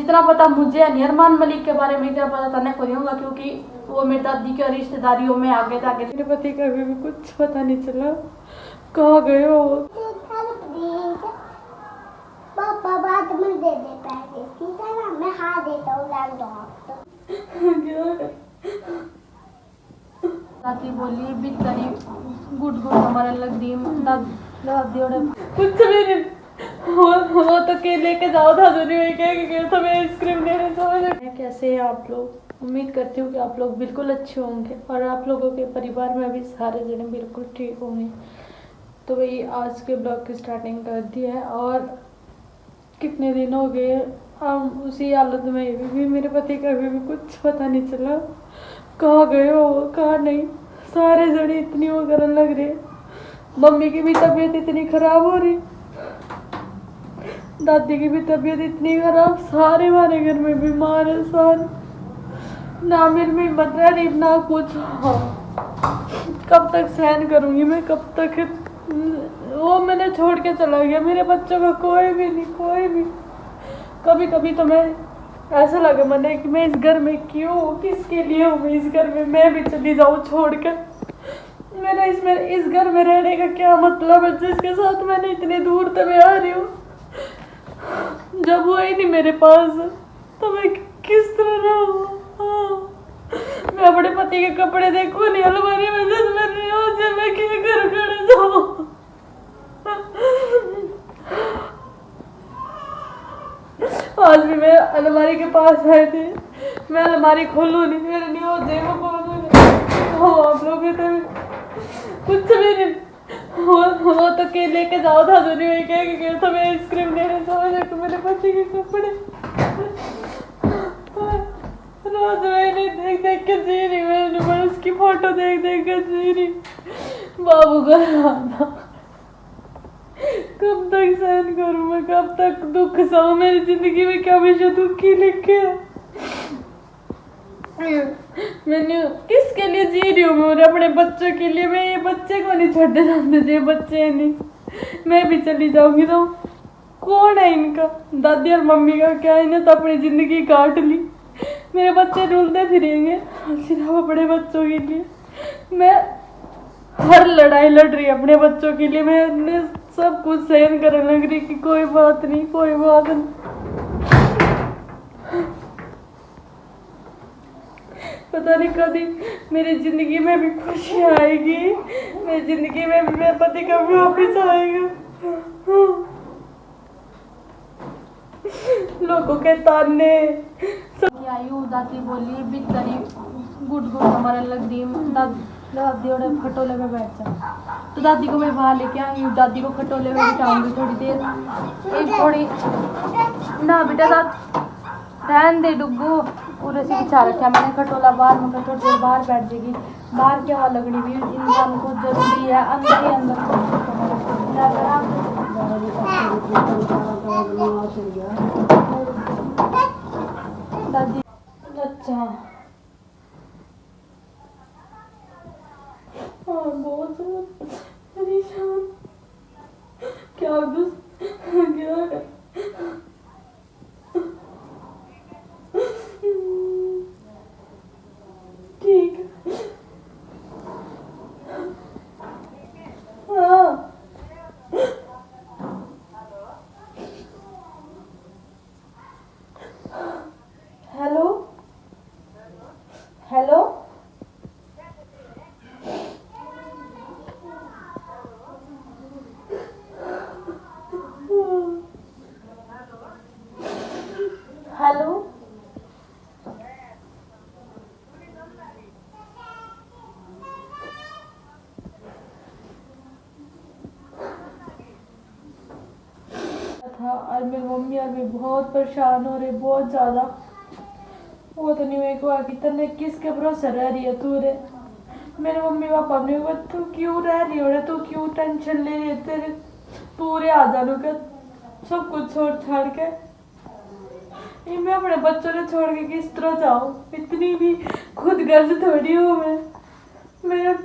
जितना पता मुझे अरमान मलिक के बारे में इतना पता तने को नहीं होगा, क्योंकि वो मेरी दादी के रिश्तेदारियों में आगे था। मेरे पति का भी कुछ पता नहीं चला, कहाँ गए हो। पापा बाद में दे दे पैसे, ठीक है ना, मैं हाथ देता हूँ, लाल दो आप तो। दादी बोली बितरी गुड गुड हमारा लग रही दादी और कुछ भी नहीं। वो तो के लेके जाओ था जो नहीं क्या तो मैं आइसक्रीम लेने जाऊँ। कैसे हैं आप लोग? उम्मीद करती हूँ कि आप लोग बिल्कुल अच्छे होंगे और आप लोगों के परिवार में भी सारे जने बिल्कुल ठीक होंगे। तो भाई आज के ब्लॉग की स्टार्टिंग कर दी है और कितने दिन हो गए हम उसी हालत में भी मेरे पति का भी कुछ पता नहीं चला, कहाँ गए हो कहाँ नहीं। सारे जने इतनी वो करने लग रहे, मम्मी की भी तबीयत इतनी खराब हो रही, दादी की भी तबीयत इतनी खराब, सारे हमारे घर में बीमार है सारे। ना मेरे में हिम्मत रह रही ना कुछ। हाँ कब तक सहन करूँगी मैं, कब तक। वो मैंने छोड़ के चला गया, मेरे बच्चों का कोई भी नहीं, कोई भी। कभी कभी तो मैं ऐसा लगे मैंने कि मैं इस घर में क्यों, किसके लिए हूँ मैं इस घर में, मैं भी चली जाऊँ छोड़ कर। मेरा इस घर में रहने का क्या मतलब है जिसके साथ मैंने इतनी दूर तक मैं आ रही हूँ। जब वो ही नहीं मेरे पास तो मैं किस तरह रहूँ। मैं अपने पति के कपड़े देखूँ नहीं अलमारी में, जब मैं नहीं हो जब मैं क्या घर खड़े जाऊँ। आज भी मैं अलमारी के पास आई थी, मैं अलमारी खोलूँ नहीं, मेरे नहीं हो जाए वो आप लोग तो कुछ भी नहीं। वो तो के लेके जाओ था जो नहीं क्या तो मैं आइसक्रीम लेने जाऊँ तो मेरे पति के कपड़े रोज मैंने देख देख के जी रही, मैं उसकी फोटो देख देख के जी रही। बाबू का आना कब तक सहन करूं मैं, कब तक दुख सहूं, मेरी जिंदगी में क्या हमेशा दुख ही लिखे है। मैंने किसके लिए जी रही हूँ मैं, अपने बच्चों के लिए। मैं ये बच्चे को नहीं छोड़ते जाते, ये बच्चे नहीं, मैं भी चली जाऊंगी तो कौन है इनका, दादी और मम्मी का क्या, इन्हें तो अपनी जिंदगी काट ली। मेरे बच्चे ढूंढते फिरेंगे सिर्फ अपने बच्चों के लिए। मैं हर लड़ाई लड़ रही अपने बच्चों के लिए, मैं अपने सब कुछ सहन करने लग रही कि कोई बात नहीं, कोई बात नहीं। पता नहीं कभी मेरी जिंदगी में भी खुशी आएगी, मेरी जिंदगी में भी मेरे पति का भी वापिस आएगा। लोगों के ताने आयु दादी बोली बितरी गुड गुड हमारा लग रही दादी और खटोले में बैठ जा, तो दादी को मैं बाहर लेके आई, दादी को खटोले में बिठाऊंगी थोड़ी देर, एक थोड़ी ना बेटा दाद रहन दे डुब्बू पूरे से बिछा रखा मैंने खटोला बाहर में, थोड़ी देर बाहर बैठ जाएगी। बाहर क्या हवा लगनी भी इंसान को जरूरी है, अंदर ही अंदर दादी। अच्छा हाँ बहुत परेशान, क्या क्या ठीक हाँ हेलो हेलो हेलो था और मेरी मम्मी अभी बहुत परेशान हो रही, बहुत ज़्यादा। वो तो नहीं मेरे को कि तने किसके भरोसे रह रही है तू रे, मेरे मम्मी पापा ने कहा तू क्यों रह रही हो रे, तू क्यों टेंशन ले रही है, तेरे पूरे आ जानो कर सब कुछ छोड़ छाड़ के। ये मैं अपने बच्चों ने छोड़ के किस तरह जाऊँ, इतनी भी खुद गर्ज थोड़ी हूँ मैं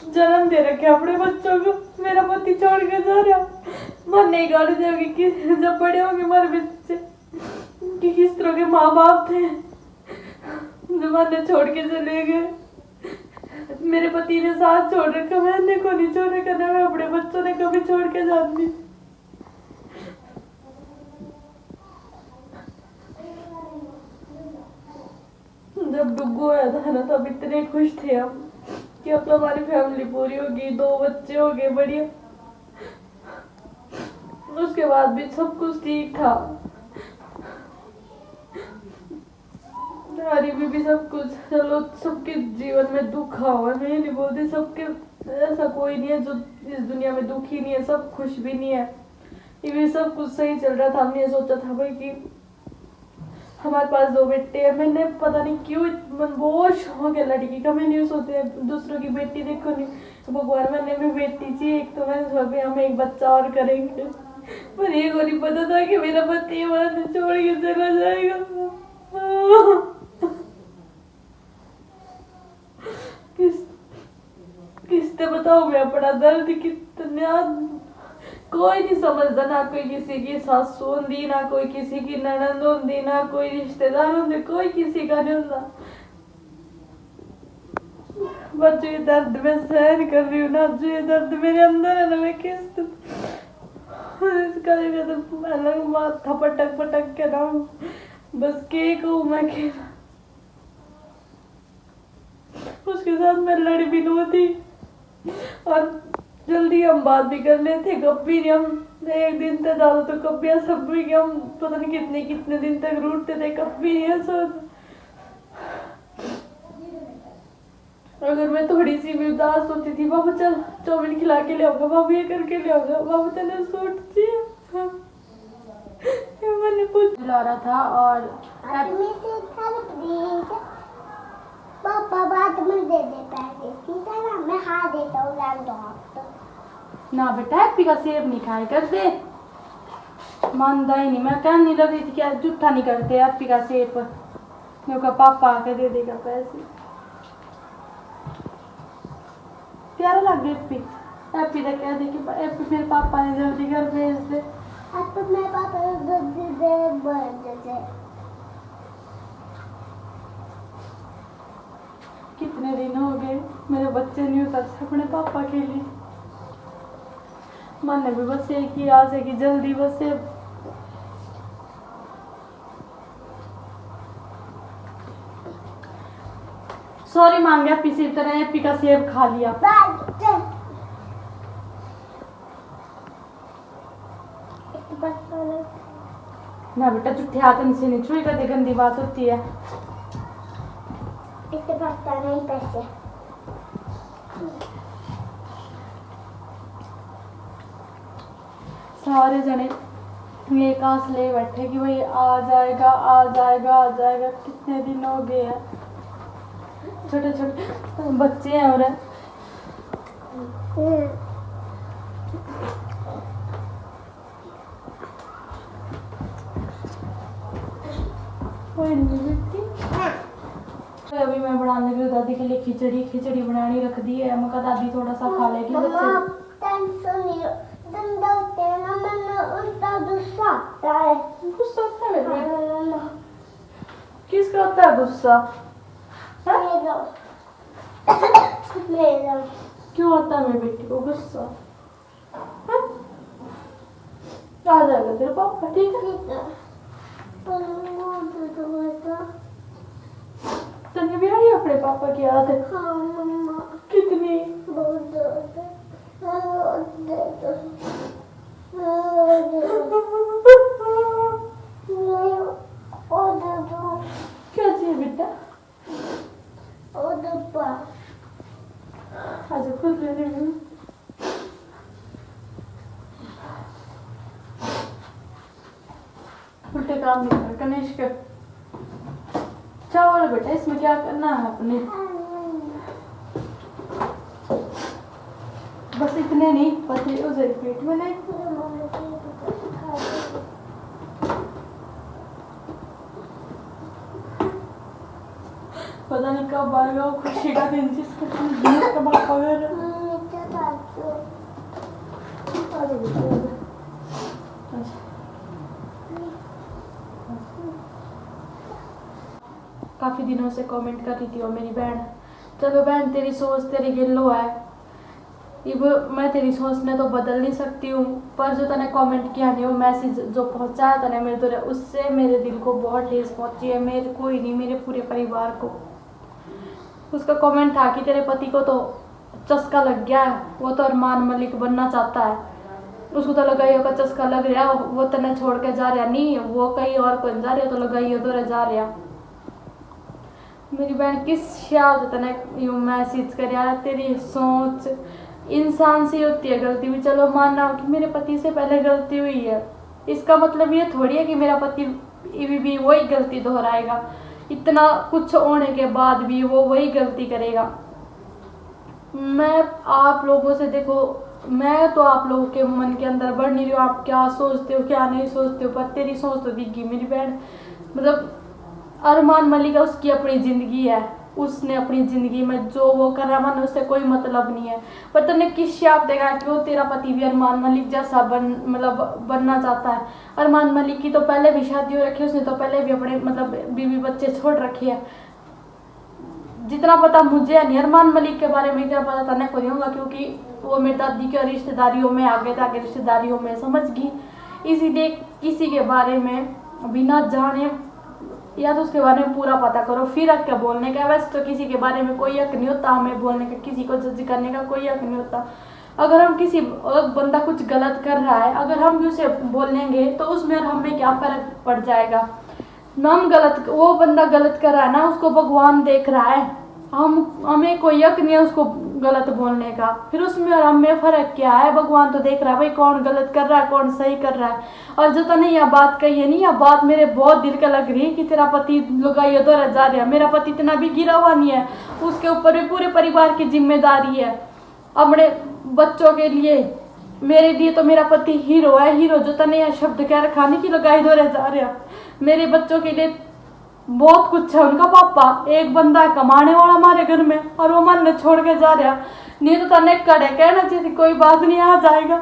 जन्म दे रखे अपने बच्चों को, मेरा पति छोड़ के जा रहा, मन नहीं गाड़ी देगी कि जब बड़े होंगे हमारे बच्चे कि किस तरह के माँ बाप थे जमाने छोड़ के चले गए। मेरे पति ने साथ छोड़ रखा, मैंने को नहीं छोड़ रखा, ना मैं अपने बच्चों ने कभी छोड़ के जाती। जब डुग्गू आया था ना तब इतने खुश थे हम कि अब तो हमारी फैमिली पूरी होगी, 2 बच्चे हो गए बढ़िया। उसके बाद भी सब कुछ ठीक था, गरीबी भी सब कुछ। चलो सबके जीवन में दुख हुआ, मैं नहीं बोलती सबके, ऐसा कोई नहीं है जो इस दुनिया में दुखी नहीं है, सब खुश भी नहीं है। ये भी सब कुछ सही चल रहा था। हमने सोचा था भाई कि हमारे पास 2 बेटे हैं। मैंने पता नहीं क्यों मन बहुत शौक है लड़की का, मैं नहीं सोचते दूसरों की बेटी देखो नहीं तो भगवान मैंने भी बेटी चाहिए एक, तो मैंने सोचा हम एक बच्चा और करेंगे। पर ये को नहीं पता था कि मेरा पति वहां छोड़ के चला जाएगा। किससे बताओ मैं अपना दर्द कितना, कोई नहीं समझता, ना कोई किसी की सासू होंदी, ना कोई किसी की ननद होंदी, ना कोई रिश्तेदार होंदे, कोई किसी का नहीं होता। बस जो ये दर्द मैं सहन कर रही हूँ ना, जो ये दर्द मेरे अंदर है ना, मैं किस इसका तो अलग माथा पटक पटक के ना बस के कहूँ मैं के, उसके साथ मैं लड़ भी नहीं होती और जल्दी हम बात भी कर लेते, गप भी नहीं। हम एक दिन तक ज्यादा तो कब भी सब भी कि हम पता नहीं कितने कितने दिन तक रूठते थे, कब भी नहीं ऐसा। अगर मैं थोड़ी सी भी उदास होती थी, बाबू चल चाउमीन खिला के ले आऊंगा, बाबू ये करके ले आऊंगा, बाबू चल सोचती मैंने कुछ ला रहा था। और पापा बात में दे दे पैसे, ठीक है ना, मैं हाथ देता हूँ लैंड तो। ना बेटा हैप्पी का सेब नहीं खाए कर दे, मानता ही नहीं। मैं कहने लग रही थी कि जूठा नहीं करते हैप्पी का सेब, क्योंकि पापा आके दे देगा पैसे। प्यारा लग गया हैप्पी, हैप्पी तो कह दे कि हैप्पी मेरे पापा ने जल्दी घर भेज दे। अब तो मेरे पापा दे कितने दिन हो गए मेरे बच्चे नहीं उतर अपने पापा के लिए। मन ने भी बस एक ही आस है कि जल्दी बस से सॉरी मांगे हैप्पी से, तरह हैप्पी का सेब खा लिया। ना बेटा झूठे हाथ से नहीं छुई कर दे, गंदी बात होती है। इससे बचता नहीं पैसे। सारे जने एक आस ले बैठे कि भाई आ जाएगा आ जाएगा आ जाएगा। कितने दिन हो गए हैं, छोटे छोटे बच्चे हैं और कोई नहीं बेटी। अभी मैं बनाने के लिए दादी के लिए खिचड़ी बनानी रख दी है। मैं कहा दादी थोड़ा सा खा लेगी बच्चे। गुस्सा आता है मेरे, किसका आता है गुस्सा? क्यों आता है मेरी बेटी को गुस्सा? आ जाएगा तेरे पापा, ठीक है? तने भी आई अपने पापा की याद है? हाँ मम्मा, कितनी? बहुत ज़्यादा। क्या चाहिए बेटा? आज खुद लेने में उल्टे काम नहीं कर कनिष्क। चावल बेटा, इसमें क्या करना है अपने, बस इतने नहीं पतले हो जाए पेट में। नहीं पता नहीं कब आएगा वो खुशी का दिन जिसका पापा घर। अच्छा काफ़ी दिनों से कमेंट कर रही थी वो मेरी बहन। चलो बहन, तेरी सोच तेरी गिल्लो है, अब मैं तेरी सोच ने तो बदल नहीं सकती हूँ, पर जो तने कमेंट किया नहीं, वो मैसेज जो पहुँचाया तने मेरे तरह, उससे मेरे दिल को बहुत ठेस पहुँची है। मेरे को ही नहीं, मेरे पूरे परिवार को। उसका कमेंट था कि तेरे पति को तो चस्का लग गया है, वो तो अरमान मलिक बनना चाहता है, उसको तो लगाइयों का चस्का लग रहा, वो तने छोड़ के जा रहा नहीं, वो कहीं और कौन जा रहा, तो लगाइयो तो जा रहा। मेरी बहन किस शायद तने यूँ मैसेज कर, तेरी सोच इंसान से होती है गलती भी, चलो मानना कि मेरे पति से पहले गलती हुई है, इसका मतलब ये थोड़ी है कि मेरा पति भी वही गलती दोहराएगा, इतना कुछ होने के बाद भी वो वही गलती करेगा। मैं आप लोगों से देखो, मैं तो आप लोगों के मन के अंदर बढ़ नहीं रही हूँ, आप क्या सोचते हो क्या नहीं सोचते हो, पर तेरी सोच तो दिखी मेरी बहन। मतलब अरमान मलिक का उसकी अपनी ज़िंदगी है, उसने अपनी ज़िंदगी में जो वो कर रहा है उससे कोई मतलब नहीं है, पर तुमने किस शाप देगा कि वो तेरा पति भी अरमान मलिक जैसा बनना चाहता है। अरमान मलिक की तो पहले भी शादी हो रखी है, उसने तो पहले भी अपने बीवी बच्चे छोड़ रखे हैं। जितना पता मुझे नहीं अरमान मलिक के बारे में, इतना पता था को नहीं होगा, क्योंकि वो मेरी दादी के रिश्तेदारियों में आगे था, आगे रिश्तेदारियों में समझ गई, इसीलिए किसी के बारे में बिना जाने या तो उसके बारे में पूरा पता करो फिर हक बोलने का। वैसे तो किसी के बारे में कोई हक नहीं होता हमें बोलने का, किसी को जज करने का कोई हक नहीं होता। अगर हम किसी बंदा कुछ गलत कर रहा है, अगर हम भी उसे बोलेंगे तो उसमें और हमें क्या फर्क पड़ जाएगा। हम गलत, वो बंदा गलत कर रहा है ना, उसको भगवान देख रहा है, हमें कोई हक नहीं है उसको गलत बोलने का, फिर उसमें और हमें फ़र्क क्या है। भगवान तो देख रहा है भाई कौन गलत कर रहा है कौन सही कर रहा है। और जो तूने यह बात कही है नहीं, यह बात मेरे बहुत दिल का लग रही है कि तेरा पति लुगाई तो जा रहा है। मेरा पति इतना भी गिरा हुआ नहीं है, उसके ऊपर भी पूरे परिवार की जिम्मेदारी है अपने बच्चों के लिए। मेरे लिए तो मेरा पति हीरो है, हीरो। जो तने यह शब्द कह रखा नहीं कि लगाई दो जा रहा, मेरे बच्चों के लिए बहुत कुछ है। उनका पापा एक बंदा है कमाने वाला हमारे घर में, और वो मन ने छोड़ के जा रहा, नहीं तो तने कड़े कहना चाहिए कोई बात नहीं, आ जाएगा।